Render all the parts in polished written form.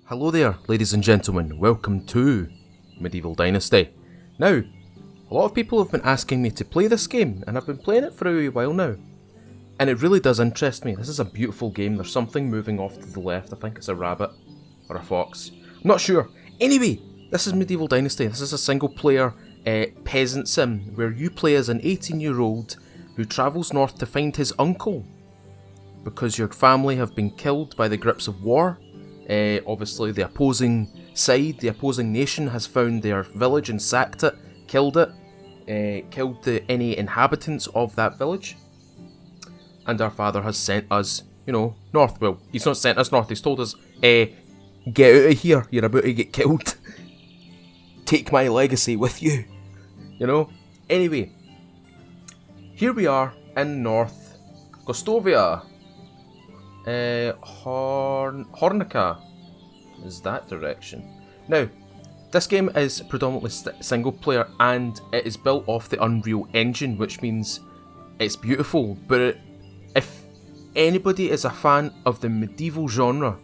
Hello there, ladies and gentlemen, welcome to Medieval Dynasty. Now, a lot of people have been asking me to play this game, and I've been playing it for a wee while now. And it really does interest me. This is a beautiful game. There's something moving off to the left. I think it's a rabbit or a fox. I'm not sure. Anyway, this is Medieval Dynasty. This is a single player peasant sim where you play as an 18-year-old who travels north to find his uncle because your family have been killed by the grips of war. Obviously the opposing side, the opposing nation has found their village and sacked it, killed it, killed any inhabitants of that village. And our father has sent us, north. Well, he's not sent us north, he's told us, get out of here, you're about to get killed. Take my legacy with you. Anyway, here we are in North Gostovia. Hornica is that direction. Now, this game is predominantly single player and it is built off the Unreal Engine, which means it's beautiful. But if anybody is a fan of the medieval genre,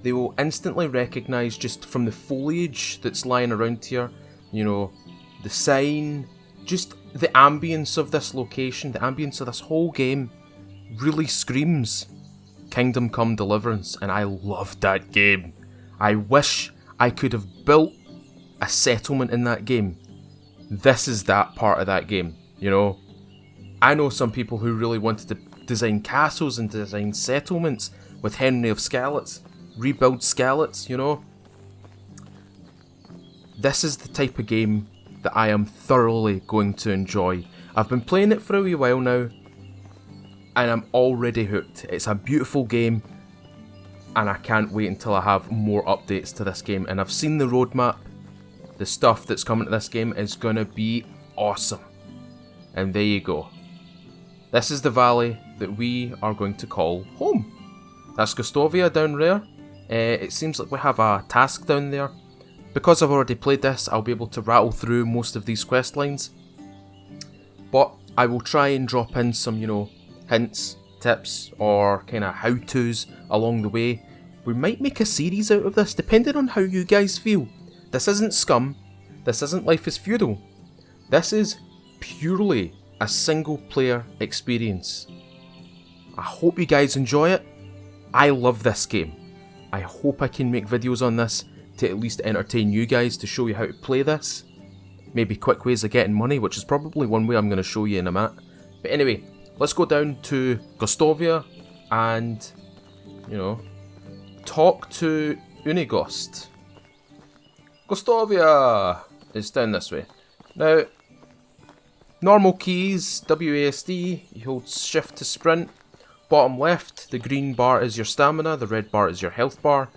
they will instantly recognise just from the foliage that's lying around here, the sign, just the ambience of this location, the ambience of this whole game really screams Kingdom Come Deliverance, and I loved that game. I wish I could have built a settlement in that game. This is that part of that game, I know some people who really wanted to design castles and design settlements with Henry of Skallets, rebuild Skallets, This is the type of game that I am thoroughly going to enjoy. I've been playing it for a wee while now, and I'm already hooked. It's a beautiful game, and I can't wait until I have more updates to this game. And I've seen the roadmap. The stuff that's coming to this game is going to be awesome. And there you go. This is the valley that we are going to call home. That's Gostovia down there. It seems like we have a task down there. Because I've already played this, I'll be able to rattle through most of these quest lines. But I will try and drop in some, hints, tips, or kind of how-tos along the way. We might make a series out of this, depending on how you guys feel. This isn't Scum. This isn't Life is Feudal. This is purely a single-player experience. I hope you guys enjoy it. I love this game. I hope I can make videos on this to at least entertain you guys, to show you how to play this. Maybe quick ways of getting money, which is probably one way I'm going to show you in a minute. But anyway, let's go down to Gostovia and, talk to Unigost. Gostovia is down this way. Now, normal keys, WASD, you hold shift to sprint. Bottom left, the green bar is your stamina, the red bar is your health bar.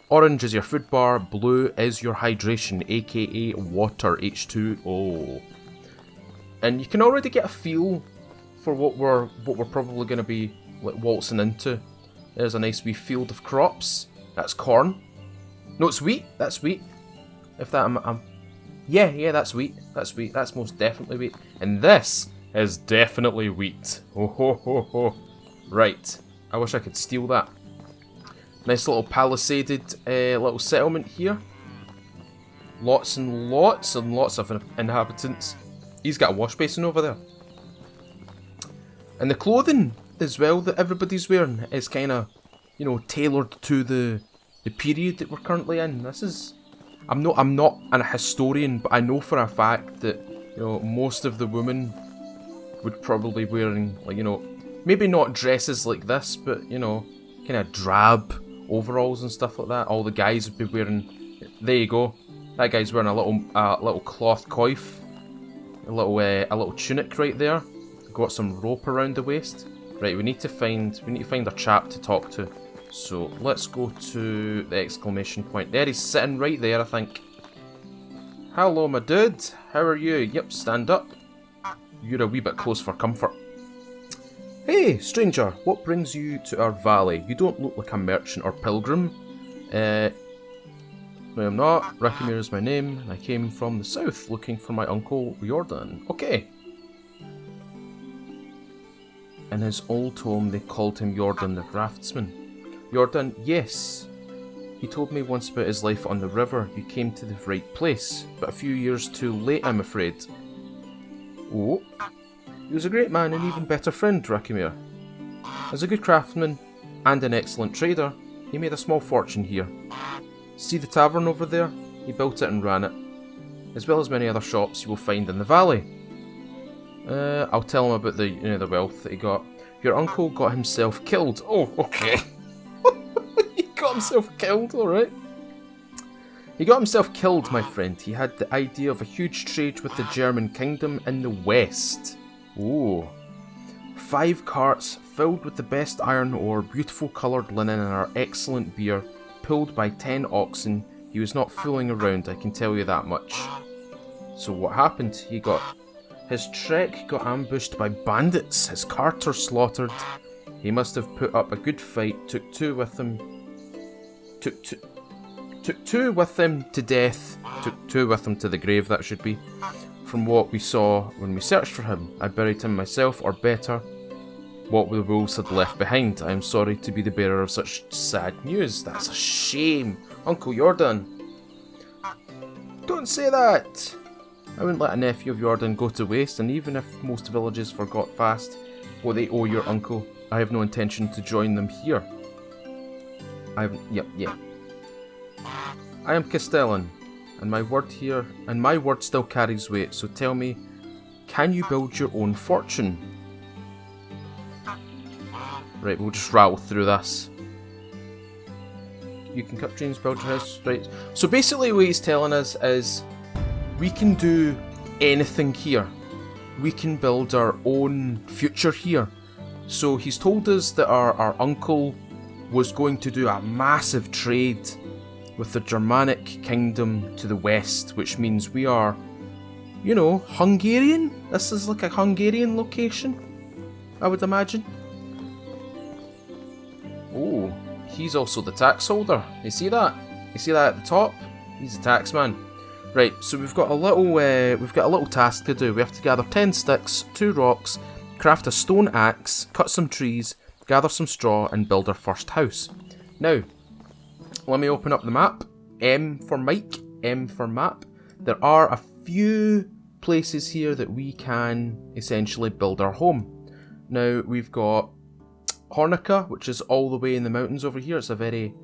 Orange is your food bar, blue is your hydration, aka water, H2O. And you can already get a feel for what we're probably going to be waltzing into. There's a nice wee field of crops. That's corn. No, it's wheat. That's wheat. If that, yeah, that's wheat. That's wheat. That's most definitely wheat. And this is definitely wheat. Oh ho ho ho. Right. I wish I could steal that. Nice little palisaded little settlement here. Lots and lots and lots of inhabitants. He's got a wash basin over there. And the clothing as well that everybody's wearing is kind of, tailored to the period that we're currently in. This is, I'm not a historian, but I know for a fact that, most of the women would probably be wearing, maybe not dresses like this, but, kind of drab overalls and stuff like that. All the guys would be wearing, there you go, that guy's wearing a little cloth coif, a little tunic right there, got some rope around the waist. Right, we need to find a chap to talk to, so let's go to the exclamation point. There, he's sitting right there, I think. Hello my dude, how are you? Yep, stand up. You're a wee bit close for comfort. Hey, stranger, what brings you to our valley? You don't look like a merchant or pilgrim. No, I'm not. Rakimir is my name, and I came from the south looking for my uncle Jordan. Okay. In his old home, they called him Jordan the craftsman. Jordan, yes. He told me once about his life on the river. You came to the right place, but a few years too late, I'm afraid. Oh. He was a great man and even better friend, Rakimir. As a good craftsman and an excellent trader, he made a small fortune here. See the tavern over there? He built it and ran it, as well as many other shops you will find in the valley. I'll tell him about the wealth that he got. Your uncle got himself killed. Oh, okay. He got himself killed, alright. He got himself killed, my friend. He had the idea of a huge trade with the German kingdom in the west. Oh. 5 carts filled with the best iron ore, beautiful coloured linen and our excellent beer, pulled by 10 oxen. He was not fooling around, I can tell you that much. So what happened? His trek got ambushed by bandits, his carter slaughtered. He must have put up a good fight, took two with him to death, took 2 with him to the grave, that should be. From what we saw when we searched for him, I buried him myself, or better, what the wolves had left behind. I am sorry to be the bearer of such sad news. That's a shame. Uncle Jordan. Don't say that. I wouldn't let a nephew of Jordan go to waste, and even if most villages forgot fast what they owe your uncle, I have no intention to join them here. Yeah. I am Castellan, and my word still carries weight, so tell me, can you build your own fortune? Right, we'll just rattle through this. You can cut dreams, build your house, right. So basically what he's telling us is, we can do anything here. We can build our own future here. So he's told us that our uncle was going to do a massive trade with the Germanic kingdom to the west, which means we are, Hungarian? This is like a Hungarian location, I would imagine. Oh, he's also the tax holder. You see that? You see that at the top? He's a tax man. Right, so we've got a little task to do. We have to gather 10 sticks, 2 rocks, craft a stone axe, cut some trees, gather some straw, and build our first house. Now, let me open up the map. M for Mike, M for map. There are a few places here that we can essentially build our home. Now, we've got Hornica, which is all the way in the mountains over here. It's a very,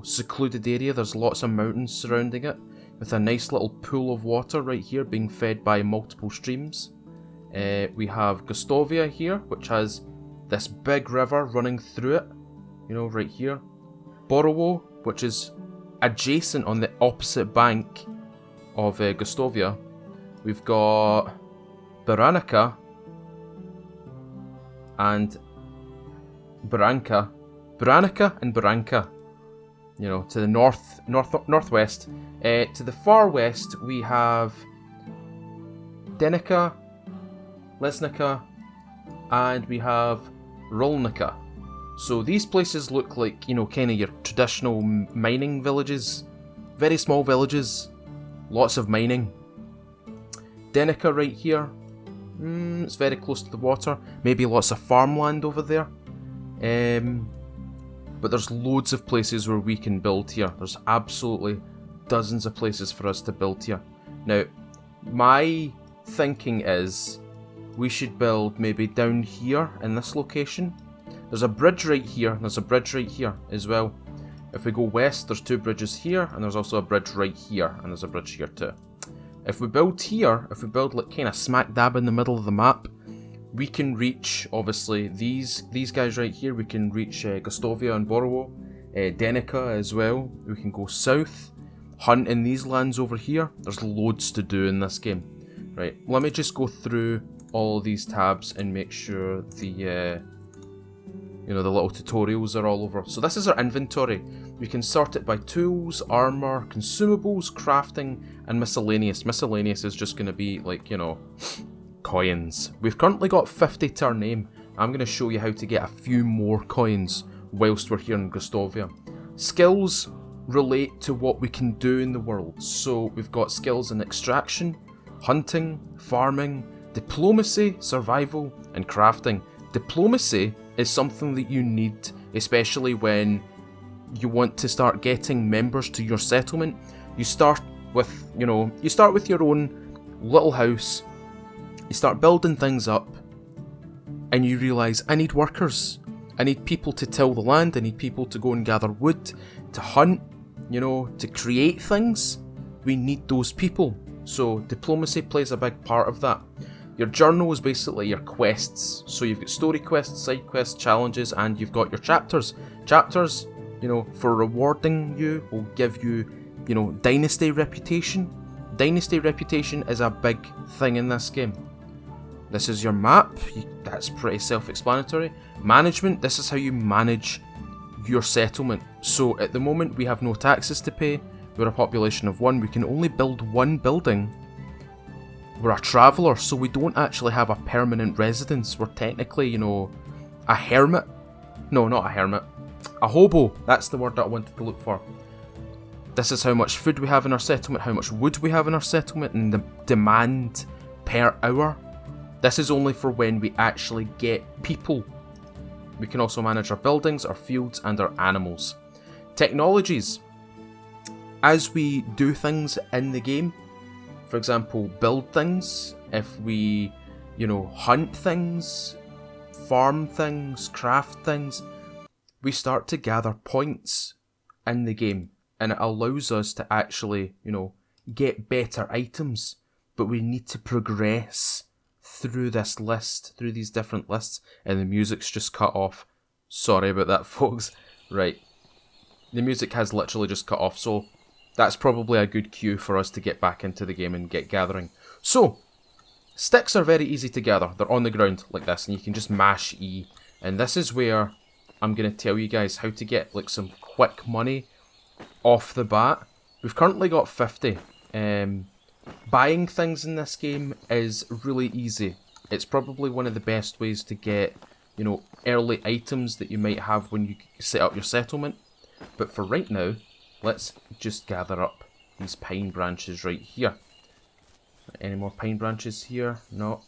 secluded area. There's lots of mountains surrounding it, with a nice little pool of water right here being fed by multiple streams. We have Gostovia here, which has this big river running through it, right here. Borowo, which is adjacent on the opposite bank of Gostovia. We've got Baranica and Baranica and Baranka, to the northwest. To the far west, we have Denica, Lesnica, and we have Rolnica. So these places look like, kind of your traditional mining villages. Very small villages, lots of mining. Denica right here, it's very close to the water. Maybe lots of farmland over there. But there's loads of places where we can build here. There's absolutely dozens of places for us to build here. Now, my thinking is we should build maybe down here in this location. There's a bridge right here, and there's a bridge right here as well. If we go west, there's 2 bridges here, and there's also a bridge right here, and there's a bridge here too. If we build here, if we build like kind of smack dab in the middle of the map, we can reach, obviously, these guys right here. We can reach Gostovia and Borowo, Denica as well. We can go south, hunt in these lands over here. There's loads to do in this game. Right, let me just go through all of these tabs and make sure the little tutorials are all over. So this is our inventory. We can sort it by tools, armor, consumables, crafting, and miscellaneous. Miscellaneous is just going to be like, coins. We've currently got 50 to our name. I'm going to show you how to get a few more coins whilst we're here in Gostovia. Skills relate to what we can do in the world. So we've got skills in extraction, hunting, farming, diplomacy, survival, and crafting. Diplomacy is something that you need, especially when you want to start getting members to your settlement, you start with, you start with your own little house, you start building things up, and you realise, I need workers. I need people to till the land, I need people to go and gather wood, to hunt, to create things. We need those people. So diplomacy plays a big part of that. Your journal is basically your quests. So you've got story quests, side quests, challenges, and you've got your chapters. Chapters, for rewarding you, will give you, dynasty reputation. Dynasty reputation is a big thing in this game. This is your map, that's pretty self-explanatory. Management, this is how you manage your settlement. So at the moment we have no taxes to pay, we're a population of 1, we can only build 1 building. We're a traveller, so we don't actually have a permanent residence. We're technically, a hermit. No, not a hermit. A hobo, that's the word that I wanted to look for. This is how much food we have in our settlement, how much wood we have in our settlement, and the demand per hour. This is only for when we actually get people. We can also manage our buildings, our fields, and our animals. Technologies. As we do things in the game, for example, build things, if we, hunt things, farm things, craft things, we start to gather points in the game, and it allows us to actually, get better items, but we need to progress through this list, through these different lists, and the music's just cut off. Sorry about that, folks. Right. The music has literally just cut off, so that's probably a good cue for us to get back into the game and get gathering. So, sticks are very easy to gather. They're on the ground like this, and you can just mash E. And this is where I'm going to tell you guys how to get some quick money off the bat. We've currently got 50. Buying things in this game is really easy. It's probably one of the best ways to get, early items that you might have when you set up your settlement. But for right now, let's just gather up these pine branches right here. Any more pine branches here? No.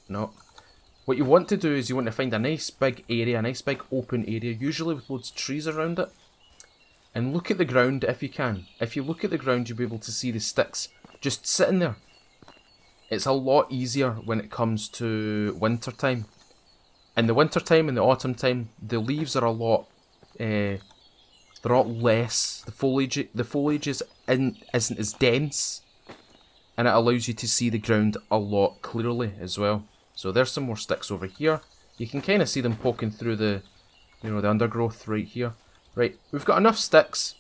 What you want to do is you want to find a nice big area, a nice big open area, usually with loads of trees around it. And look at the ground if you can. If you look at the ground, you'll be able to see the sticks just sitting there. It's a lot easier when it comes to winter time. In the winter time and the autumn time, the leaves are a lot, they're a lot less. The foliage isn't as dense, and it allows you to see the ground a lot clearly as well. So there's some more sticks over here. You can kind of see them poking through the, the undergrowth right here. Right, we've got enough sticks.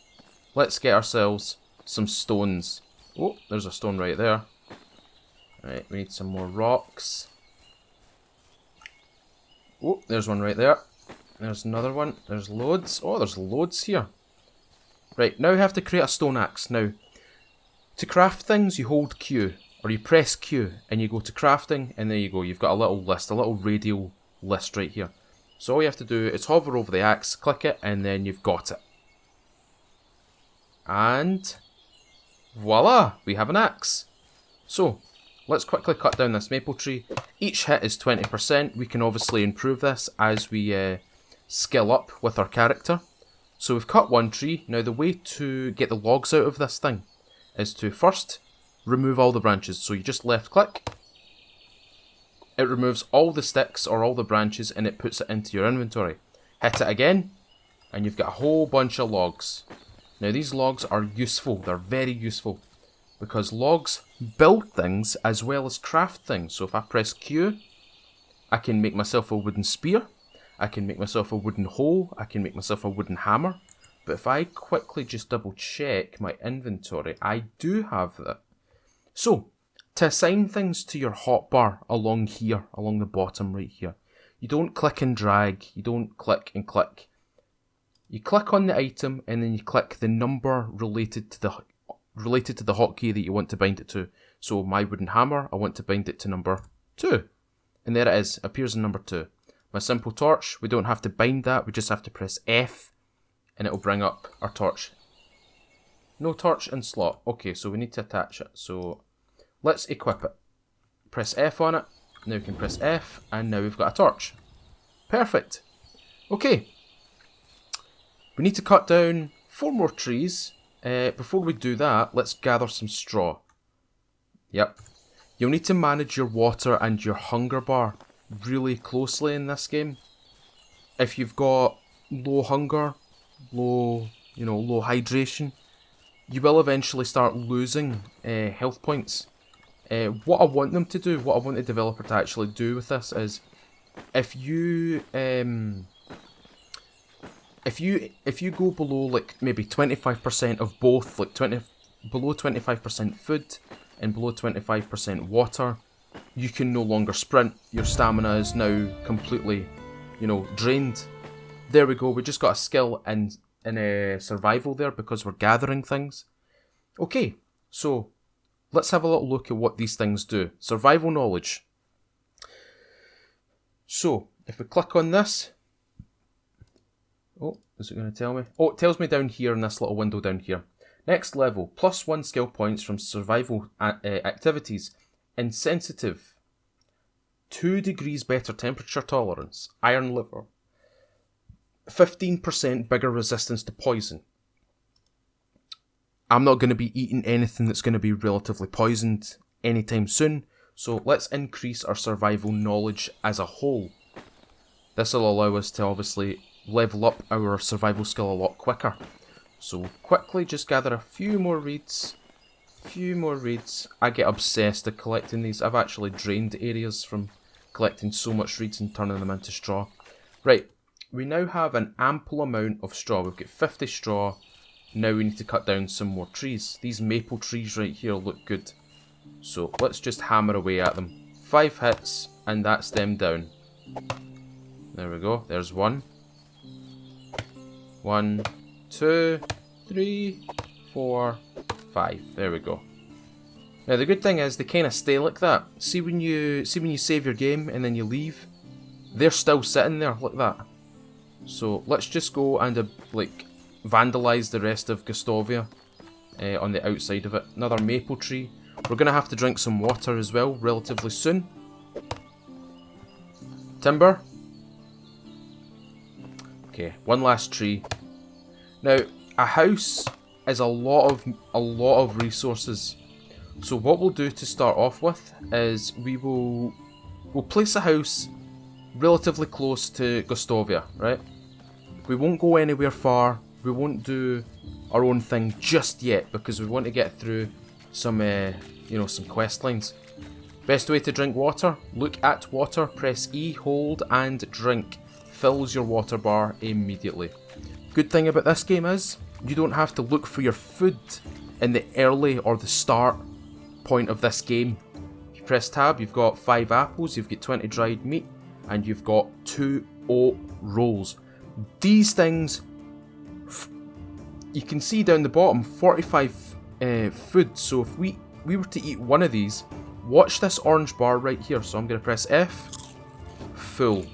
Let's get ourselves some stones. Oh, there's a stone right there. Right, we need some more rocks. Oh, there's one right there. There's another one. There's loads. Oh, there's loads here. Right, now we have to create a stone axe. Now, to craft things, you hold Q, or you press Q, and you go to crafting, and there you go. You've got a little list, a little radial list right here. So all you have to do is hover over the axe, click it, and then you've got it. And voila, we have an axe. So, let's quickly cut down this maple tree. Each hit is 20%. We can obviously improve this as we skill up with our character. So we've cut one tree. Now the way to get the logs out of this thing is to first remove all the branches. So you just left click. It removes all the sticks or all the branches and it puts it into your inventory. Hit it again and you've got a whole bunch of logs. Now these logs are useful. They're very useful because logs build things as well as craft things. So if I press Q, I can make myself a wooden spear. I can make myself a wooden hoe. I can make myself a wooden hammer. But if I quickly just double check my inventory, I do have that. So, to assign things to your hotbar along here, along the bottom right here, you don't click and drag, you don't click and click. You click on the item and then you click the number related to the hotkey that you want to bind it to. So my wooden hammer, I want to bind it to number 2. And there it is, appears in number 2. My simple torch, we don't have to bind that, we just have to press F and it'll bring up our torch. No torch in slot. Okay, so we need to attach it. So let's equip it. Press F on it. Now we can press F and now we've got a torch. Perfect. Okay. We need to cut down 4 more trees. Before we do that, let's gather some straw. Yep. You'll need to manage your water and your hunger bar really closely in this game. If you've got low hunger, low hydration, you will eventually start losing health points. What I want them to do, what I want the developer to actually do with this is, if you go below like maybe 25% of both, like below 25% food and below 25% water, you can no longer sprint. Your stamina is now completely, drained. There we go. We just got a skill in survival there because we're gathering things. Okay, so let's have a little look at what these things do. Survival knowledge. So if we click on this, oh, is it going to tell me? Oh, it tells me down here in this little window down here. Next level, +1 skill points from survival activities. Insensitive, 2 degrees better temperature tolerance. Iron liver, 15% bigger resistance to poison. I'm not going to be eating anything that's going to be relatively poisoned anytime soon, so let's increase our survival knowledge as a whole. This will allow us to obviously level up our survival skill a lot quicker. So we'll quickly just gather a few more reeds. I get obsessed at collecting these. I've actually drained areas from collecting so much reeds and turning them into straw. Right, we now have an ample amount of straw. We've got 50 straw. Now we need to cut down some more trees. These maple trees right here look good. So let's just hammer away at them. 5 hits and that's them down. There we go. There's one. 1, 2, 3, 4, 5. There we go. Now the good thing is they kind of stay like that. See when you save your game and then you leave, they're still sitting there like that. So let's just go and vandalise the rest of Gostovia on the outside of it. Another maple tree. We're gonna have to drink some water as well relatively soon. Timber. Okay, one last tree. Now, a house is a lot of resources. So what we'll do to start off with is we'll place a house relatively close to Gostovia, right? We won't go anywhere far. We won't do our own thing just yet because we want to get through some some quest lines. Best way to drink water: look at water, press E, hold, and drink. Fills your water bar immediately. Good thing about this game is you don't have to look for your food in the early or the start point of this game. If you press tab, you've got 5 apples, you've got 20 dried meat, and you've got 2 oat rolls. These things, you can see down the bottom, 45 food. So if we were to eat one of these, watch this orange bar right here. So I'm going to press F, full.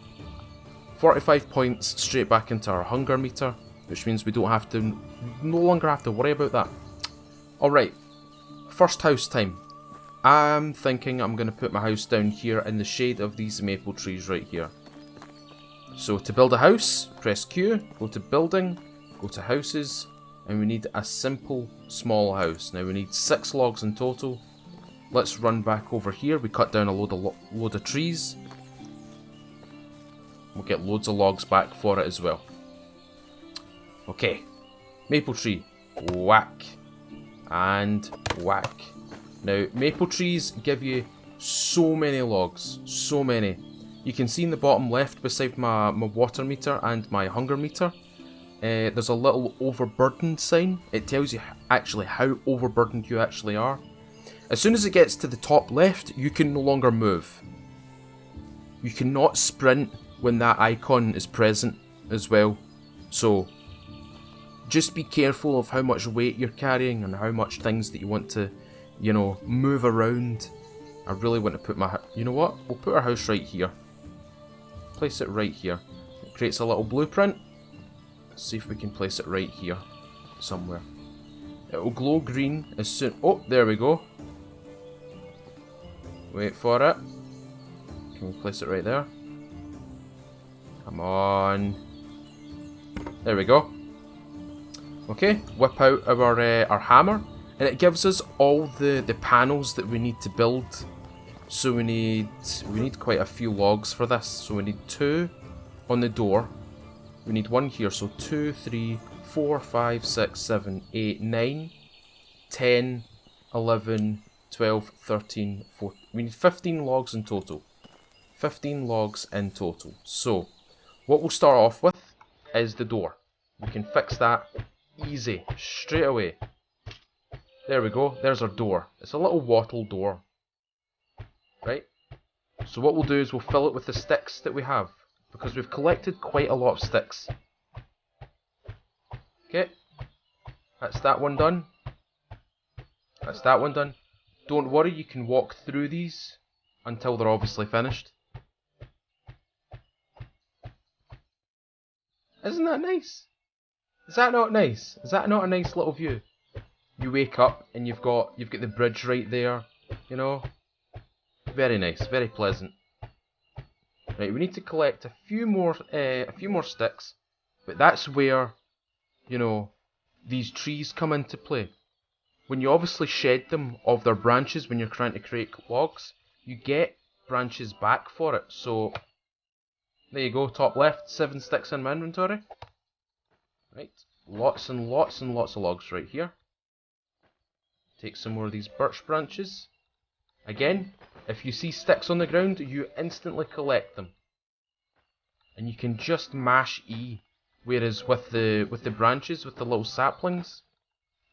45 points straight back into our hunger meter, which means we no longer have to worry about that. Alright, first house time. I'm thinking I'm going to put my house down here in the shade of these maple trees right here. So to build a house, press Q, go to building, go to houses, and we need a simple small house. Now we need 6 logs in total. Let's run back over here. We cut down a load of trees. We'll get loads of logs back for it as well. Okay, maple tree, whack, and whack. Now, maple trees give you so many logs, so many. You can see in the bottom left beside my water meter and my hunger meter, there's a little overburdened sign. It tells you actually how overburdened you actually are. As soon as it gets to the top left, you can no longer move. You cannot sprint when that icon is present as well. So just be careful of how much weight you're carrying and how much things that you want to, move around. I really want to put my, you know what? We'll put our house right here. Place it right here. It creates a little blueprint. Let's see if we can place it right here somewhere. It will glow green as soon, oh, there we go. Wait for it. Can we place it right there? Come on. There we go. Okay, whip out our hammer, and it gives us all the panels that we need to build. So we need quite a few logs for this. So we need 2 on the door. We need 1 here, so 2, 3, 4, 5, 6, 7, 8, 9, 10, 11, 12, 13, 14. We need 15 logs in total. 15 logs in total. So, what we'll start off with is the door. We can fix that easy, straight away. There we go, there's our door. It's a little wattle door. Right? So what we'll do is we'll fill it with the sticks that we have, because we've collected quite a lot of sticks. Okay, that's that one done. That's that one done. Don't worry, you can walk through these until they're obviously finished. Isn't that nice? Is that not nice? Is that not a nice little view? You wake up and you've got the bridge right there, you know? Very nice, very pleasant. Right, we need to collect a few more sticks, but that's where, you know, these trees come into play. When you obviously shed them of their branches when you're trying to create logs, you get branches back for it. So there you go, top left, 7 sticks in my inventory. Right, lots and lots and lots of logs right here. Take some more of these birch branches. Again, if you see sticks on the ground, you instantly collect them. And you can just mash E. Whereas with the branches, with the little saplings,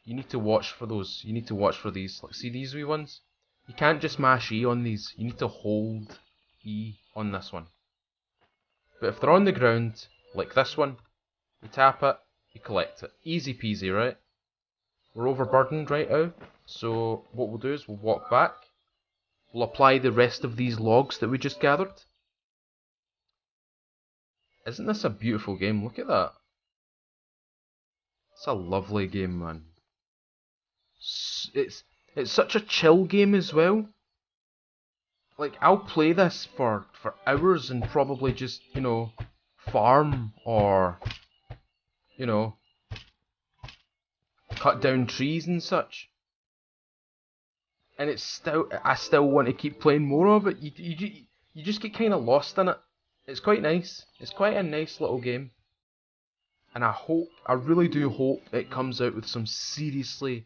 you need to watch for those. You need to watch for these. Like, see these wee ones? You can't just mash E on these. You need to hold E on this one. But if they're on the ground, like this one, you tap it, you collect it. Easy peasy, right? We're overburdened right now. So what we'll do is we'll walk back. We'll apply the rest of these logs that we just gathered. Isn't this a beautiful game? Look at that. It's a lovely game, man. It's such a chill game as well. Like, I'll play this for hours and probably just, you know, farm or, you know, cut down trees and such. And I still want to keep playing more of it. You just get kind of lost in it. It's quite nice. It's quite a nice little game. And I really do hope it comes out with some seriously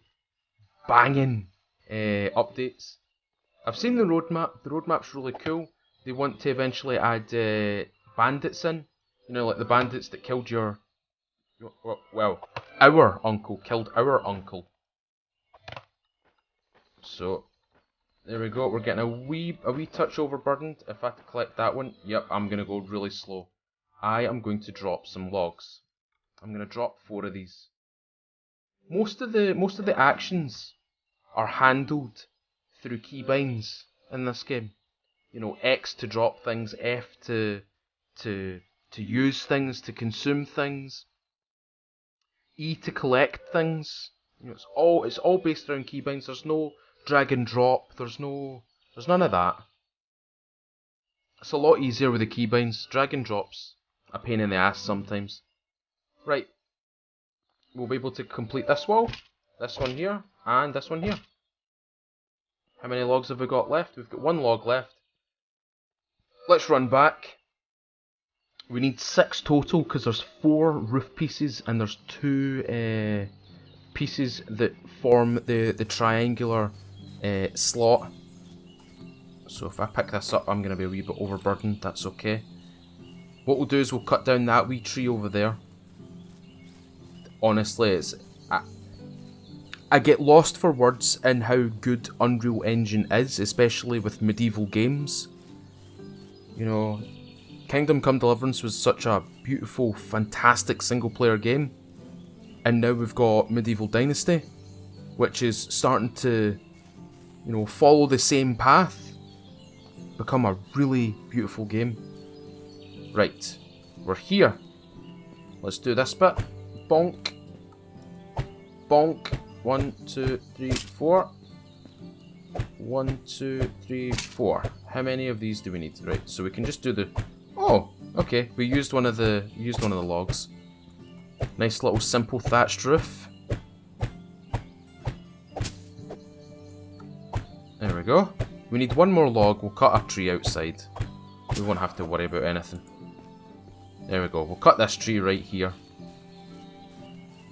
banging updates. I've seen the roadmap. The roadmap's really cool. They want to eventually add bandits in. You know, like the bandits that killed our uncle. Killed our uncle. So, there we go. We're getting a wee touch overburdened. If I have to collect that one, yep, I'm going to go really slow. I am going to drop some logs. I'm going to drop 4 of these. Most of the actions are handled through keybinds in this game. You know, X to drop things, F to use things, to consume things, E to collect things. You know, it's all based around keybinds. There's no drag and drop. There's none of that. It's a lot easier with the keybinds. Drag and drop's a pain in the ass sometimes. Right. We'll be able to complete this wall, this one here, and this one here. How many logs have we got left? We've got 1 log left. Let's run back. We need 6 total because there's 4 roof pieces and there's 2 pieces that form the triangular slot. So if I pick this up, I'm going to be a wee bit overburdened. That's okay. What we'll do is we'll cut down that wee tree over there. Honestly, I get lost for words in how good Unreal Engine is, especially with medieval games. You know, Kingdom Come Deliverance was such a beautiful, fantastic single-player game. And now we've got Medieval Dynasty, which is starting to, you know, follow the same path. Become a really beautiful game. Right, we're here. Let's do this bit. Bonk. Bonk. 1, 2, 3, 4. 1, 2, 3, 4. How many of these do we need? Right, so we can just do the... Oh, okay. We used one of the logs. Nice little simple thatched roof. There we go. We need one more log. We'll cut a tree outside. We won't have to worry about anything. There we go. We'll cut this tree right here.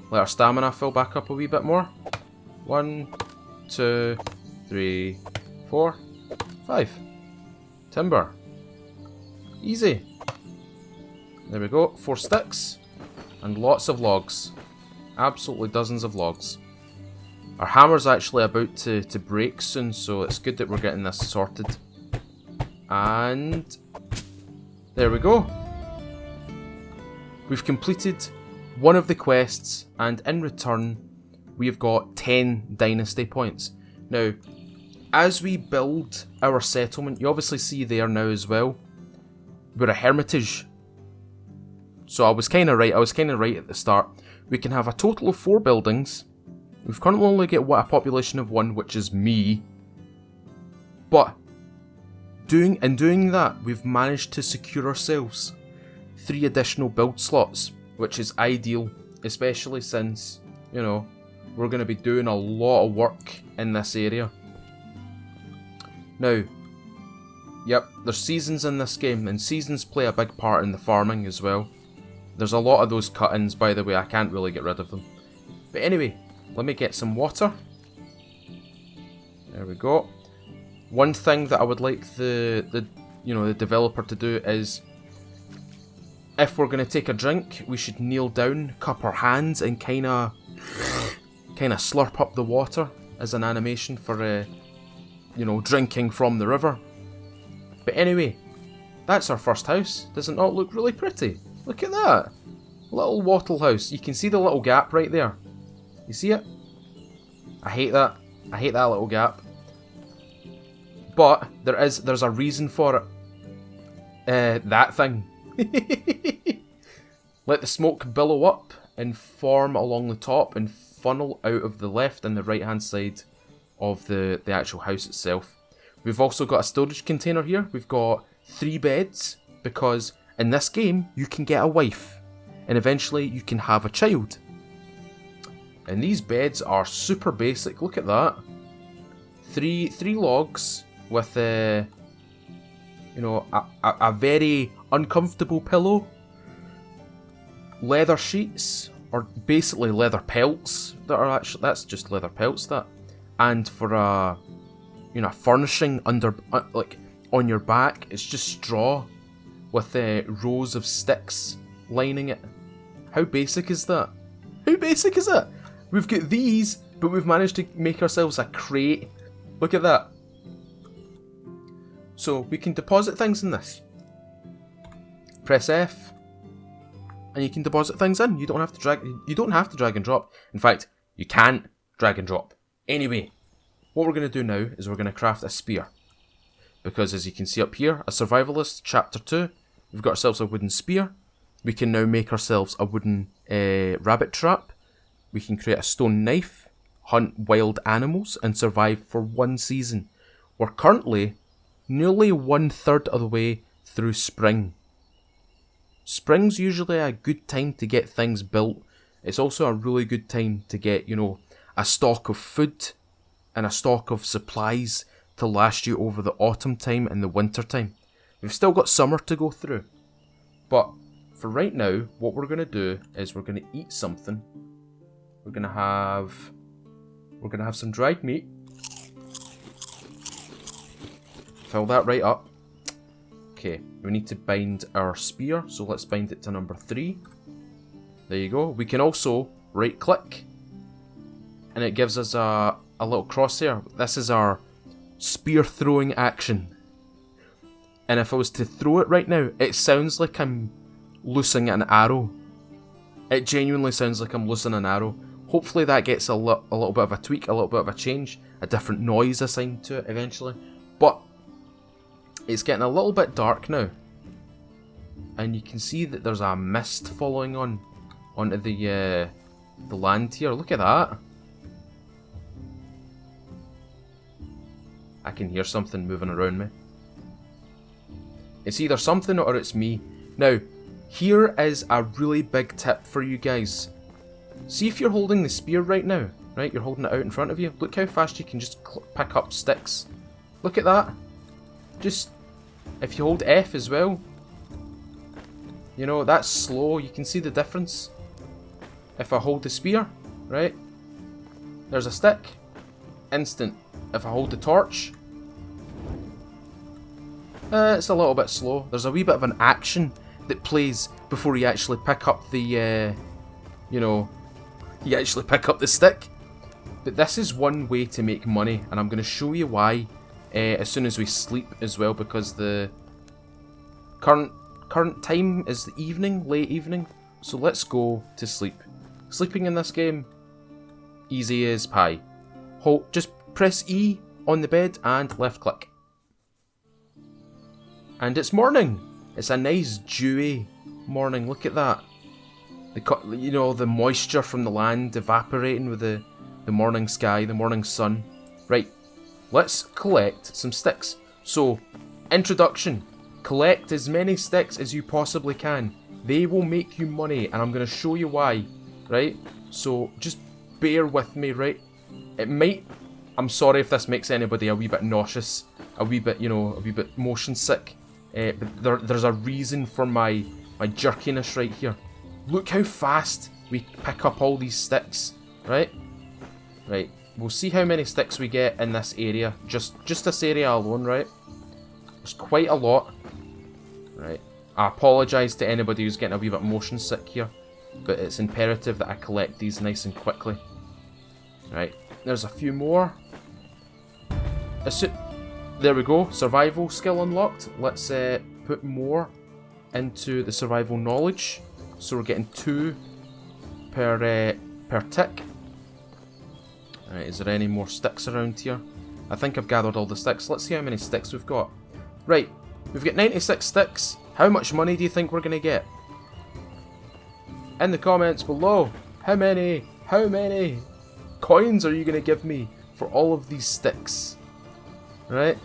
Let our stamina fill back up a wee bit more. 1, 2, 3, 4, 5. Timber. Easy. There we go. 4 sticks. And lots of logs. Absolutely dozens of logs. Our hammer's actually about to break soon, so it's good that we're getting this sorted. And there we go. We've completed one of the quests, and in return, we've got 10 dynasty points. Now, as we build our settlement, you obviously see there now as well, we're a hermitage. So I was kind of right. At the start. We can have a total of 4 buildings. We've currently only got a population of 1, which is me. But in doing that, we've managed to secure ourselves 3 additional build slots, which is ideal, especially since, you know, we're going to be doing a lot of work in this area. Now, yep, there's seasons in this game, and seasons play a big part in the farming as well. There's a lot of those cut-ins, by the way. I can't really get rid of them. But anyway, let me get some water. There we go. One thing that I would like the developer to do is, if we're going to take a drink, we should kneel down, cup our hands, and kind of slurp up the water as an animation for, drinking from the river. But anyway, that's our first house. Does it not look really pretty? Look at that. Little wattle house. You can see the little gap right there. You see it? I hate that. I hate that little gap. But there's a reason for it. That thing. Let the smoke billow up and form along the top and funnel out of the left and the right hand side of the actual house itself. We've also got a storage container here. We've got 3 beds because in this game you can get a wife and eventually you can have a child. And these beds are super basic. Look at that. Three logs with a very uncomfortable pillow, leather sheets, or basically leather pelts that's just leather pelts that, and for a furnishing under on your back, it's just straw with rows of sticks lining it. How basic is that? How basic is it? We've got these, but we've managed to make ourselves a crate. Look at that. So we can deposit things in this. Press F, and you can deposit things in. You don't have to drag and drop. In fact, you can't drag and drop. Anyway, what we're going to do now is we're going to craft a spear. Because as you can see up here, a survivalist, chapter 2, we've got ourselves a wooden spear. We can now make ourselves a wooden rabbit trap. We can create a stone knife, hunt wild animals, and survive for 1 season. We're currently nearly 1/3 of the way through spring. Spring's usually a good time to get things built. It's also a really good time to get, a stock of food and a stock of supplies to last you over the autumn time and the winter time. We've still got summer to go through. But for right now, what we're going to do is we're going to eat something. We're going to have some dried meat. Fill that right up. Okay, we need to bind our spear, so let's bind it to number 3. There you go. We can also right click, and it gives us a little crosshair. This is our spear throwing action. And if I was to throw it right now, it sounds like I'm loosing an arrow. It genuinely sounds like I'm loosing an arrow. Hopefully that gets a little bit of a tweak, a little bit of a change, a different noise assigned to it eventually. But it's getting a little bit dark now. And you can see that there's a mist following onto the land here. Look at that. I can hear something moving around me. It's either something or it's me. Now, here is a really big tip for you guys. See if you're holding the spear right now, right? You're holding it out in front of you. Look how fast you can just pick up sticks Look at that. Just, if you hold F as well, you know, that's slow. You can see the difference. If I hold the spear, right, there's a stick, instant. If I hold the torch, it's a little bit slow. There's a wee bit of an action that plays before you actually pick up the, you know, you actually pick up the stick. But this is one way to make money, and I'm going to show you why as soon as we sleep as well, because the current time is the evening, late evening. So let's go to sleep. Sleeping in this game, easy as pie. Just press E on the bed and left click. And it's morning. It's a nice dewy morning. Look at that. You know, the moisture from the land evaporating with the morning sky, the morning sun. Right, let's collect some sticks. So, introduction. Collect as many sticks as you possibly can. They will make you money, and I'm going to show you why. Right? So, just bear with me, right? It might... I'm sorry if this makes anybody a wee bit nauseous. A wee bit, you know, a wee bit motion sick. But there's a reason for my jerkiness right here. Look how fast we pick up all these sticks, right? Right, we'll see how many sticks we get in this area. Just this area alone, right? There's quite a lot. Right, I apologise to anybody who's getting a wee bit motion sick here, but it's imperative that I collect these nice and quickly. Right, there's a few more. There we go, survival skill unlocked. Let's put more into the survival knowledge. So we're getting 2 per tick. Alright, is there any more sticks around here? I think I've gathered all the sticks. Let's see how many sticks we've got. Right, we've got 96 sticks. How much money do you think we're going to get? In the comments below, how many coins are you going to give me for all of these sticks? Right?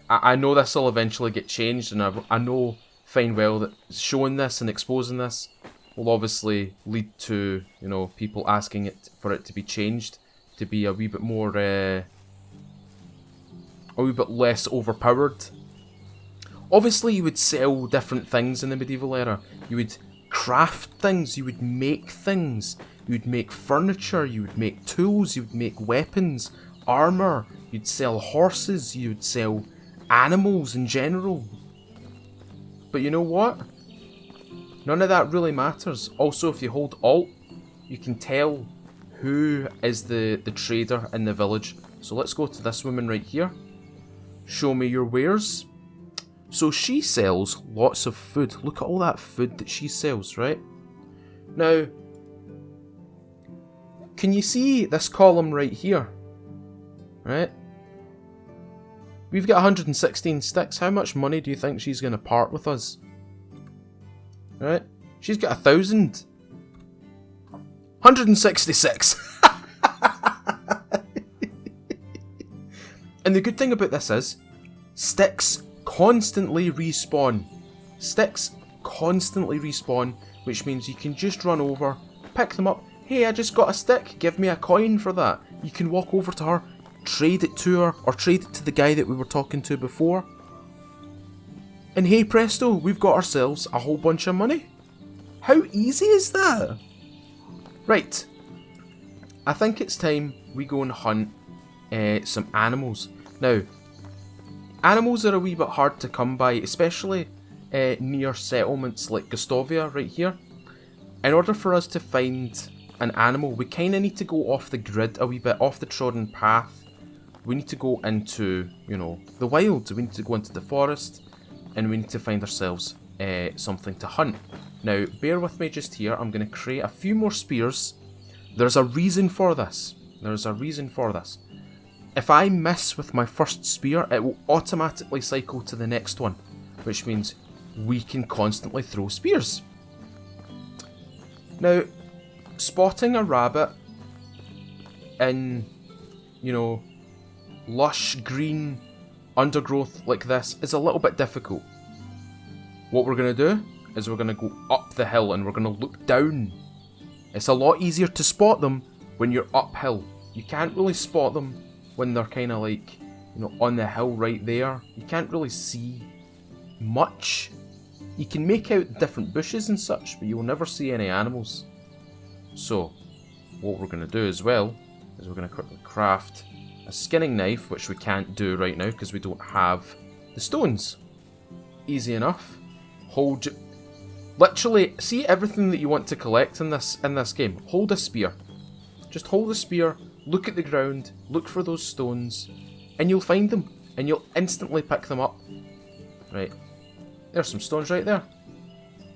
I know this will eventually get changed, and I know fine well that showing this and exposing this will obviously lead to, you know, people asking for it to be changed, to be a wee bit more, a wee bit less overpowered. Obviously, you would sell different things in the medieval era. You would craft things, you would make things, you would make furniture, you would make tools, you would make weapons, armour, you'd sell horses, you would sell animals in general. But you know what? None of that really matters. Also, if you hold Alt, you can tell who is the trader in the village. So let's go to this woman right here. Show me your wares. So she sells lots of food. Look at all that food that she sells, right? Now, can you see this column right here? Right? We've got 116 sticks. How much money do you think she's going to part with us? Right? She's got 1,000. 166. And the good thing about this is, sticks constantly respawn. Sticks constantly respawn, which means you can just run over, pick them up. Hey, I just got a stick. Give me a coin for that. You can walk over to her, trade it to her, or trade it to the guy that we were talking to before. And hey presto, we've got ourselves a whole bunch of money. How easy is that? Right, I think it's time we go and hunt some animals. Now, animals are a wee bit hard to come by, especially near settlements like Gostovia right here. In order for us to find an animal, we kind of need to go off the grid a wee bit, off the trodden path. We need to go into, you know, the wild. We need to go into the forest, and we need to find ourselves something to hunt. Now, bear with me just here. I'm going to create a few more spears. There's a reason for this. There's a reason for this. If I miss with my first spear, it will automatically cycle to the next one, which means we can constantly throw spears. Now, spotting a rabbit in, you know, lush green undergrowth like this is a little bit difficult. What we're going to do is we're going to go up the hill and we're going to look down. It's a lot easier to spot them when you're uphill. You can't really spot them when they're kind of like you know, on the hill right there. You can't really see much. You can make out different bushes and such, but you will never see any animals. So, what we're going to do as well is we're going to quickly craft a skinning knife, which we can't do right now because we don't have the stones. Easy enough. Hold, literally, see everything that you want to collect in this game. Hold a spear. Just hold the spear, look at the ground, look for those stones, and you'll find them, and you'll instantly pick them up. Right, there's some stones right there.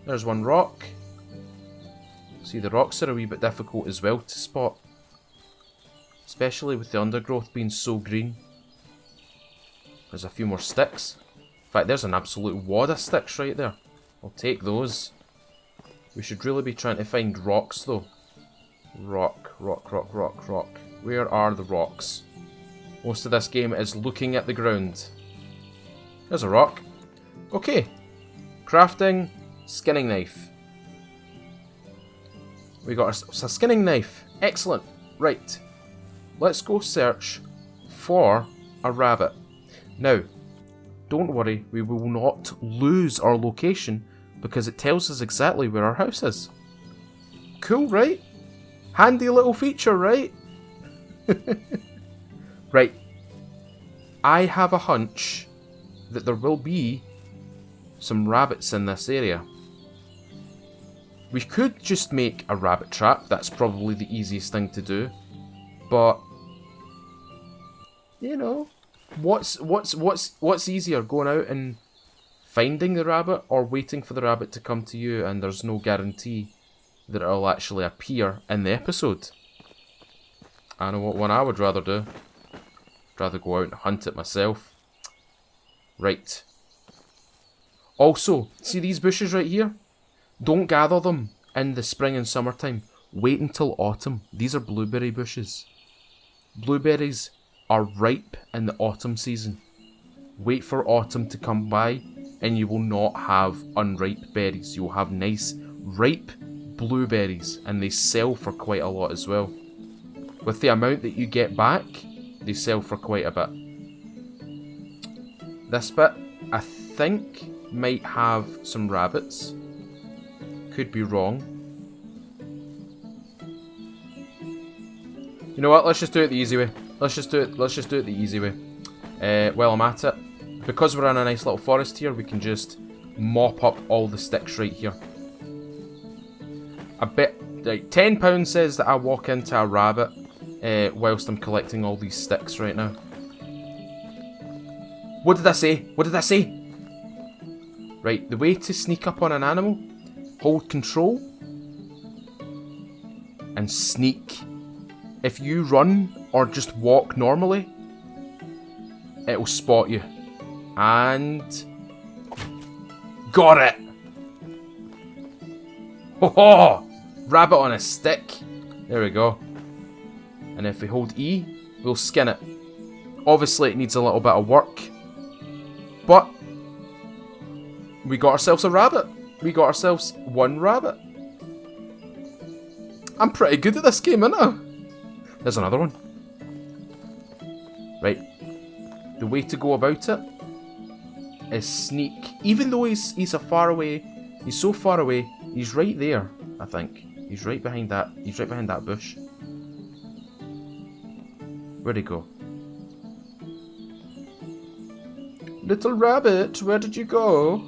There's one rock. See, the rocks are a wee bit difficult as well to spot, especially with the undergrowth being so green. There's a few more sticks. In fact, there's an absolute wad of sticks right there. I'll take those. We should really be trying to find rocks though. Rock, rock, rock, rock, rock. Where are the rocks? Most of this game is looking at the ground. There's a rock. Okay. Crafting, skinning knife. We got ourselves a skinning knife. Excellent. Right. Let's go search for a rabbit. Now, don't worry, we will not lose our location because it tells us exactly where our house is. Cool, right? Handy little feature, right? Right. I have a hunch that there will be some rabbits in this area. We could just make a rabbit trap. That's probably the easiest thing to do. But you know, what's easier, going out and finding the rabbit or waiting for the rabbit to come to you and there's no guarantee that it'll actually appear in the episode? I know what one I would rather do. I'd rather go out and hunt it myself. Right. Also, see these bushes right here? Don't gather them in the spring and summertime. Wait until autumn. These are blueberry bushes. Blueberries are ripe in the autumn season. Wait for autumn to come by and you will not have unripe berries. You will have nice ripe blueberries, and they sell for quite a lot as well. With the amount that you get back, they sell for quite a bit. This bit, I think, might have some rabbits. Could be wrong. You know what? Let's just do it the easy way. Let's just do it the easy way. While I'm at it, because we're in a nice little forest here, we can just mop up all the sticks right here. I bet, like, £10 says that I walk into a rabbit whilst I'm collecting all these sticks right now. What did I say? What did I say? Right, the way to sneak up on an animal, hold control and sneak. If you run or just walk normally, it'll spot you. And got it! Ho ho! Rabbit on a stick. There we go. And if we hold E, we'll skin it. Obviously it needs a little bit of work, but we got ourselves a rabbit. We got ourselves one rabbit. I'm pretty good at this game, innit I? There's another one. Right. The way to go about it is sneak. Even though he's a far away, he's so far away, he's right there, I think. He's right behind that bush. Where'd he go? Little rabbit, where did you go?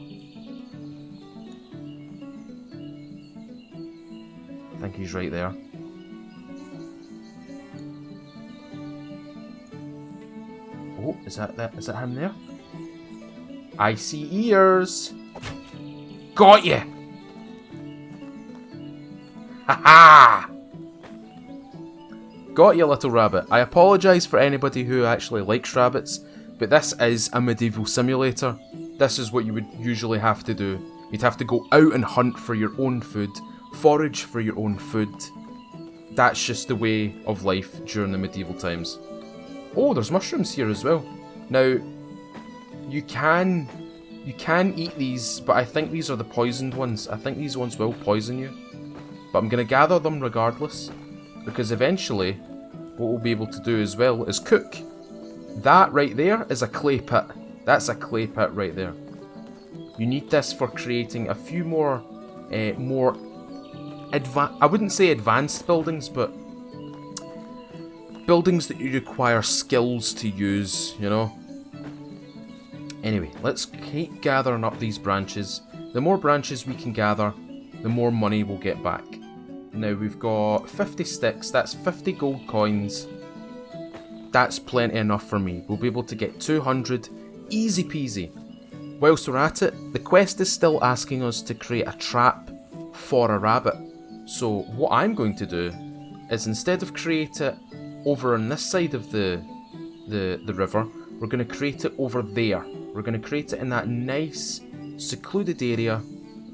I think he's right there. Oh, is that him there? I see ears. Got you. Ha-ha! Got you, little rabbit. I apologise for anybody who actually likes rabbits, but this is a medieval simulator. This is what you would usually have to do. You'd have to go out and hunt for your own food, forage for your own food. That's just the way of life during the medieval times. Oh, there's mushrooms here as well. Now, you can eat these, but I think these are the poisoned ones. I think these ones will poison you. But I'm going to gather them regardless, because eventually what we'll be able to do as well is cook That right there is a clay pit. That's a clay pit right there. You need this for creating a few more, I wouldn't say advanced buildings, but buildings that you require skills to use, you know. Anyway, let's keep gathering up these branches. The more branches we can gather, the more money we'll get back. Now we've got 50 sticks, that's 50 gold coins. That's plenty enough for me. We'll be able to get 200, easy peasy. Whilst we're at it, the quest is still asking us to create a trap for a rabbit. So what I'm going to do is, instead of create it over on this side of the river, we're going to create it over there. We're going to create it in that nice secluded area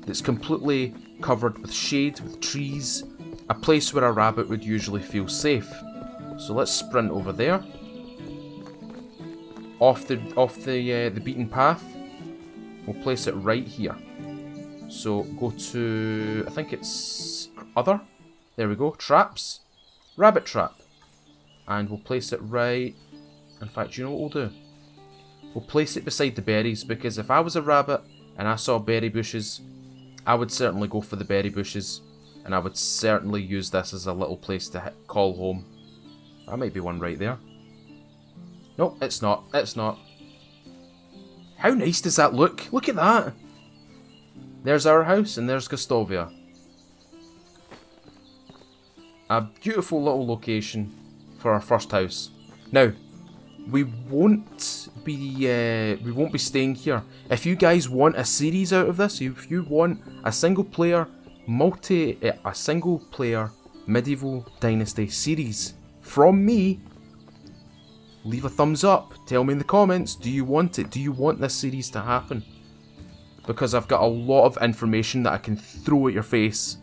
that's completely covered with shade, with trees, a place where a rabbit would usually feel safe. So let's sprint over there, off the beaten path. We'll place it right here. So go to, I think it's other. There we go, traps, rabbit trap, and we'll place it right. In fact, you know what we'll do? We'll place it beside the berries, because if I was a rabbit and I saw berry bushes, I would certainly go for the berry bushes, and I would certainly use this as a little place to call home. That might be one right there. Nope, it's not. It's not. How nice does that look? Look at that. There's our house, and there's Gostovia. A beautiful little location for our first house. Now, we won't be staying here. If you guys want a series out of this, if you want a single player Medieval Dynasty series from me, leave a thumbs up. Tell me in the comments, do you want it? Do you want this series to happen? Because I've got a lot of information that I can throw at your face.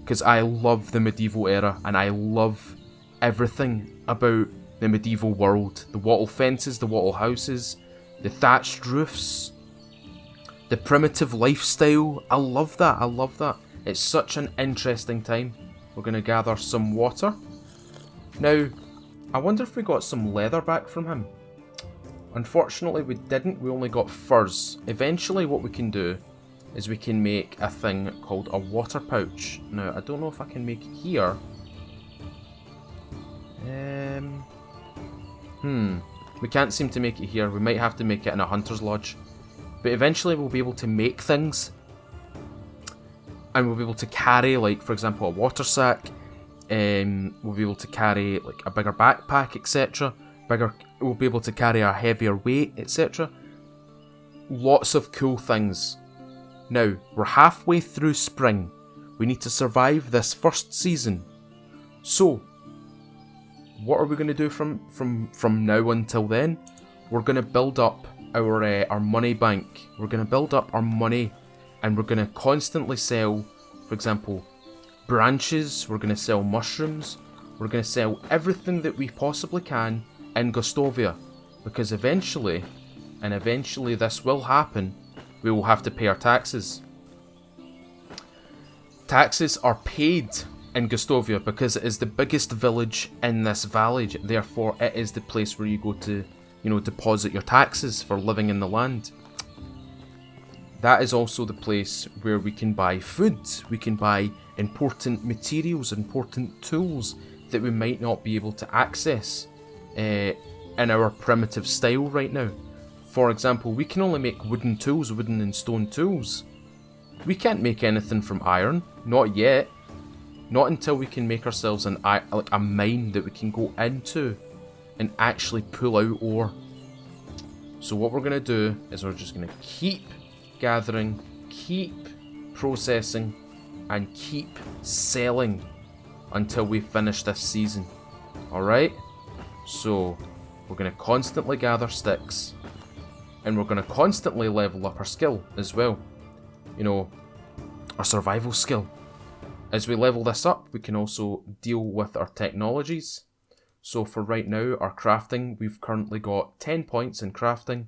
Because I love the medieval era, and I love everything about the medieval world. The wattle fences, the wattle houses, the thatched roofs, the primitive lifestyle. I love that, I love that. It's such an interesting time. We're going to gather some water. Now, I wonder if we got some leather back from him. Unfortunately we didn't, we only got furs. Eventually what we can do is we can make a thing called a water pouch. Now, I don't know if I can make it here. We can't seem to make it here. We might have to make it in a hunter's lodge. But eventually we'll be able to make things. And we'll be able to carry, like, for example, a water sack. We'll be able to carry, like, a bigger backpack, etc. We'll be able to carry a heavier weight, etc. Lots of cool things. Now, we're halfway through spring. We need to survive this first season. So, what are we going to do from now until then? We're going to build up our money bank. We're going to build up our money, and we're going to constantly sell, for example, branches. We're going to sell mushrooms. We're going to sell everything that we possibly can in Gostovia, because eventually this will happen, we will have to pay our taxes. Taxes are paid in Gostovia because it is the biggest village in this valley, therefore it is the place where you go to, deposit your taxes for living in the land. That is also the place where we can buy food, we can buy important materials, important tools that we might not be able to access in our primitive style right now. For example, we can only make wooden tools, wooden and stone tools. We can't make anything from iron, not yet. Not until we can make ourselves a mine that we can go into and actually pull out ore. So what we're going to do is we're just going to keep gathering, keep processing, and keep selling until we finish this season. Alright? So, we're going to constantly gather sticks, and we're going to constantly level up our skill as well. Our survival skill. As we level this up, we can also deal with our technologies. So for right now, our crafting, we've currently got 10 points in crafting,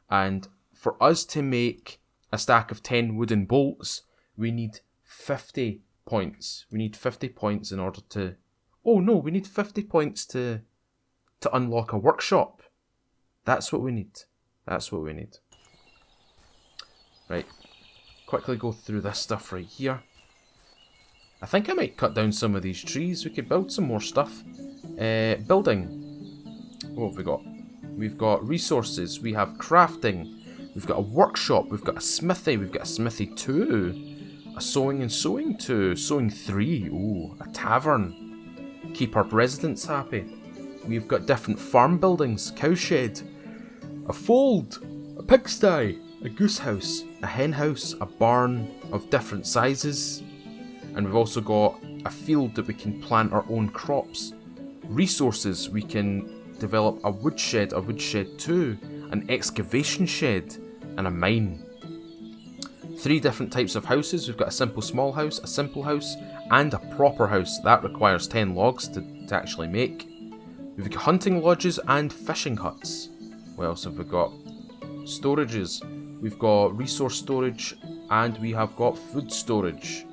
and for us to make a stack of 10 wooden bolts, we need 50 points. We need 50 points in order to... Oh no, we need 50 points to unlock a workshop. That's what we need. That's what we need. Right. Quickly go through this stuff right here. I think I might cut down some of these trees. We could build some more stuff. Building. What have we got? We've got resources. We have crafting. We've got a workshop. We've got a smithy. We've got a smithy 2. A sewing and sewing 2. Sewing 3. Ooh, a tavern. Keep our residents happy. We've got different farm buildings. Cowshed. A fold. A pigsty. A goose house. A hen house. A barn of different sizes. And we've also got a field that we can plant our own crops. Resources, we can develop a woodshed 2, an excavation shed, and a mine. 3 different types of houses. We've got a simple small house, a simple house, and a proper house. That requires 10 logs to actually make. We've got hunting lodges and fishing huts. What else have we got? Storages. We've got resource storage, and we have got food storage.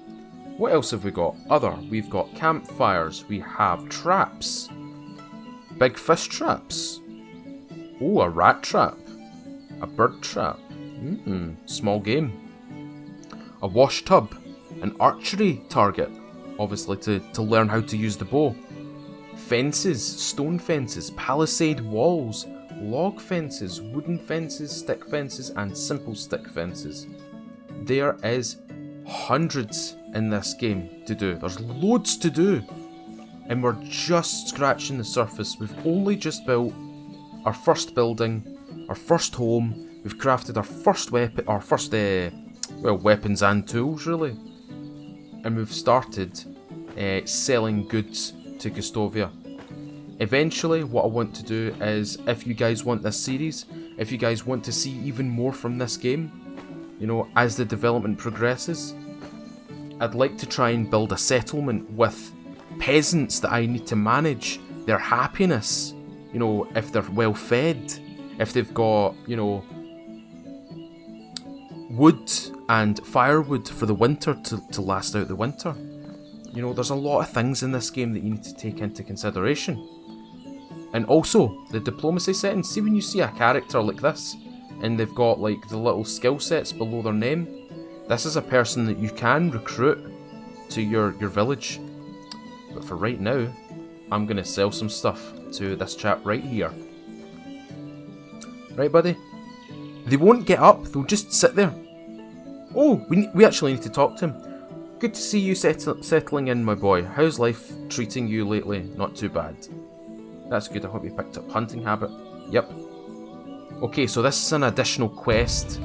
What else have we got? Other. We've got campfires. We have traps. Big fish traps. Oh, a rat trap. A bird trap. Small game. A wash tub. An archery target. Obviously to learn how to use the bow. Fences. Stone fences. Palisade walls. Log fences. Wooden fences. Stick fences. And simple stick fences. There is hundreds in this game to do. There's loads to do. And we're just scratching the surface. We've only just built our first building, our first home. We've crafted our first weapon, weapons and tools really. And we've started selling goods to Gostovia. Eventually, what I want to do is, if you guys want this series, if you guys want to see even more from this game, you know, as the development progresses, I'd like to try and build a settlement with peasants that I need to manage their happiness. You know, if they're well fed, if they've got, you know, wood and firewood for the winter to last out the winter. You know, there's a lot of things in this game that you need to take into consideration. And also, the diplomacy settings. See when you see a character like this, and they've got like the little skill sets below their name, this is a person that you can recruit to your village. But for right now, I'm going to sell some stuff to this chap right here. Right, buddy? They won't get up, they'll just sit there. Oh, we actually need to talk to him. Good to see you settling in, my boy. How's life treating you lately? Not too bad. That's good, I hope you picked up hunting habit. Yep. Okay, so this is an additional quest.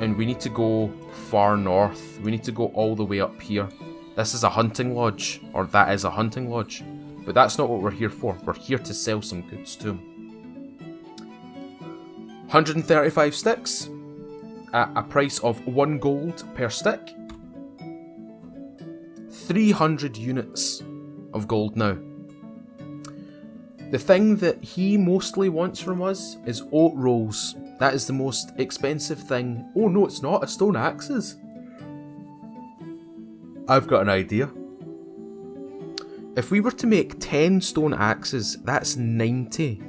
And we need to go far north. We need to go all the way up here. This is a hunting lodge, or that is a hunting lodge. But that's not what we're here for. We're here to sell some goods to him. 135 sticks at a price of 1 gold per stick. 300 units of gold now. The thing that he mostly wants from us is oat rolls. That is the most expensive thing. Oh no, it's not. It's stone axes. I've got an idea. If we were to make 10 stone axes, that's 90.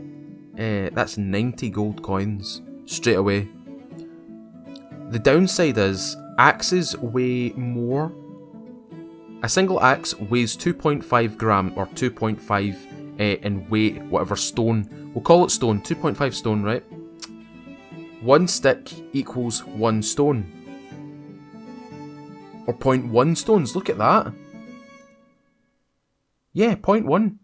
That's 90 gold coins straight away. The downside is axes weigh more. A single axe weighs 2.5 gram or 2.5 in weight, whatever stone. We'll call it stone. 2.5 stone, right? 1 stick equals 1 stone. Or 0.1 stones, look at that. Yeah, 0.1.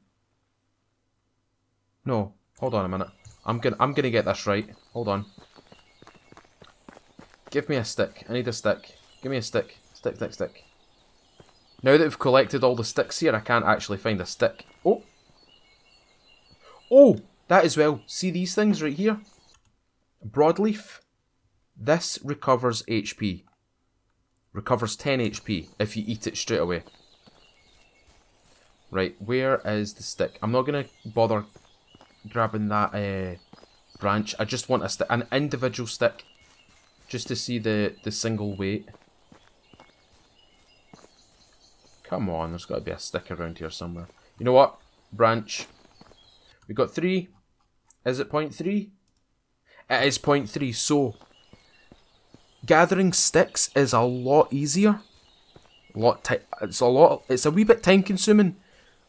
No, hold on a minute. I'm gonna get this right. Hold on. Give me a stick. I need a stick. Give me a stick. Stick, stick, stick. Now that we've collected all the sticks here, I can't actually find a stick. Oh! Oh! That as well. See these things right here? Broadleaf. This recovers HP. Recovers 10 HP if you eat it straight away. Right, where is the stick? I'm not going to bother grabbing that branch. I just want an individual stick. Just to see the single weight. Come on, there's got to be a stick around here somewhere. You know what? Branch. We got 3. Is it 0.3? It is 0.3, so gathering sticks is a lot easier. It's a wee bit time consuming,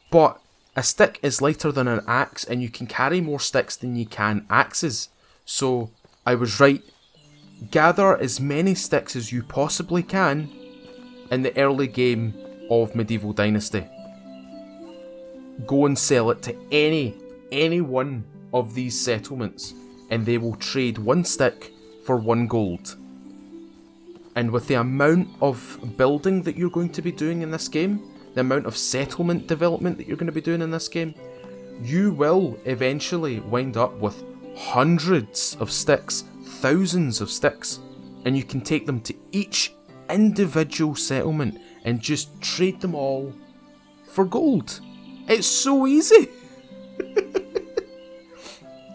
but a stick is lighter than an axe, and you can carry more sticks than you can axes. So I was right. Gather as many sticks as you possibly can in the early game of Medieval Dynasty. Go and sell it to any one of these settlements, and they will trade 1 stick for 1 gold. And with the amount of building that you're going to be doing in this game, the amount of settlement development that you're going to be doing in this game, you will eventually wind up with hundreds of sticks, thousands of sticks, and you can take them to each individual settlement and just trade them all for gold. It's so easy.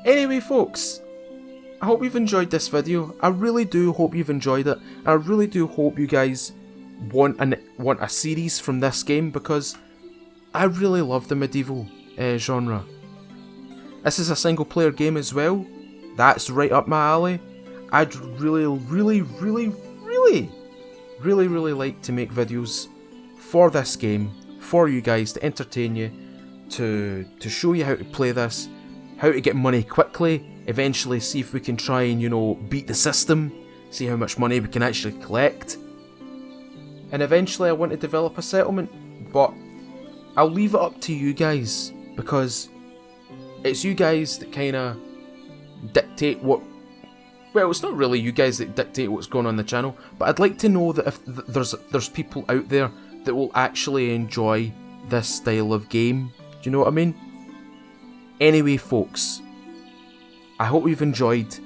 Anyway, folks, I hope you've enjoyed this video. I really do hope you've enjoyed it. I really do hope you guys want a series from this game, because I really love the medieval genre. This is a single player game as well. That's right up my alley. I'd really like to make videos for this game, for you guys, to entertain you, to show you how to play this, how to get money quickly, eventually see if we can try and, beat the system, see how much money we can actually collect. And eventually I want to develop a settlement, but I'll leave it up to you guys, because it's you guys that kind of dictate what... Well, it's not really you guys that dictate what's going on the channel, but I'd like to know that if there's people out there that will actually enjoy this style of game. Do you know what I mean? Anyway, folks, I hope you've enjoyed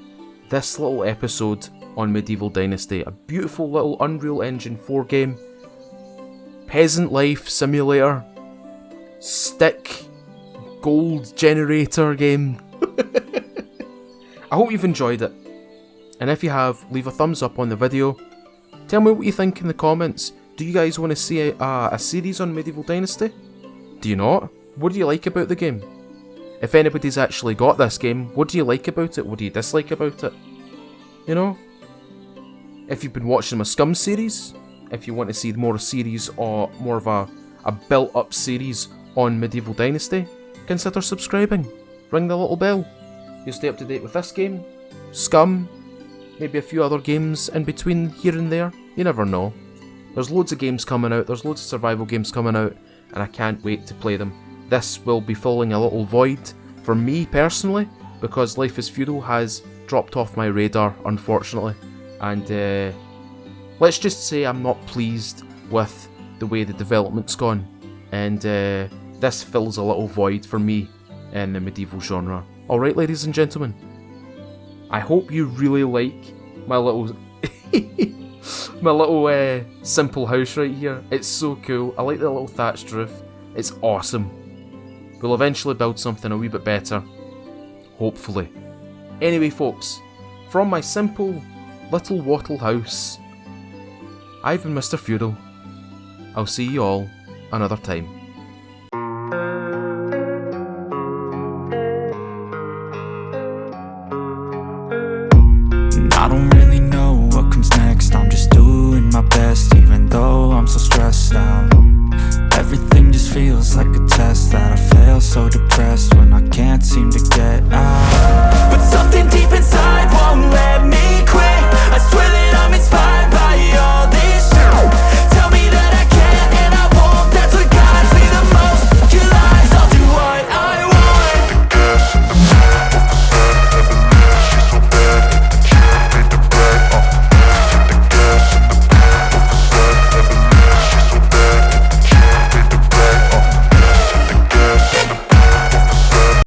this little episode on Medieval Dynasty, a beautiful little Unreal Engine 4 game, peasant life simulator, stick gold generator game. I hope you've enjoyed it, and if you have, leave a thumbs up on the video. Tell me what you think in the comments. Do you guys want to see a series on Medieval Dynasty? Do you not? What do you like about the game? If anybody's actually got this game, what do you like about it? What do you dislike about it? If you've been watching my Scum series, if you want to see more series or more of a built-up series on Medieval Dynasty, consider subscribing. Ring the little bell. You'll stay up to date with this game, Scum, maybe a few other games in between here and there. You never know. There's loads of games coming out, there's loads of survival games coming out, and I can't wait to play them. This will be filling a little void for me personally, because Life is Feudal has dropped off my radar, unfortunately. And let's just say I'm not pleased with the way the development's gone. And this fills a little void for me in the medieval genre. Alright, ladies and gentlemen, I hope you really like my little simple house right here. It's so cool. I like the little thatched roof. It's awesome. We'll eventually build something a wee bit better. Hopefully. Anyway, folks, from my simple little wattle house, I've been Mr. Feudal. I'll see you all another time. I don't really know what comes next. I'm just doing my best, even though I'm so stressed out. Everything just feels like a test that I fail, so depressed.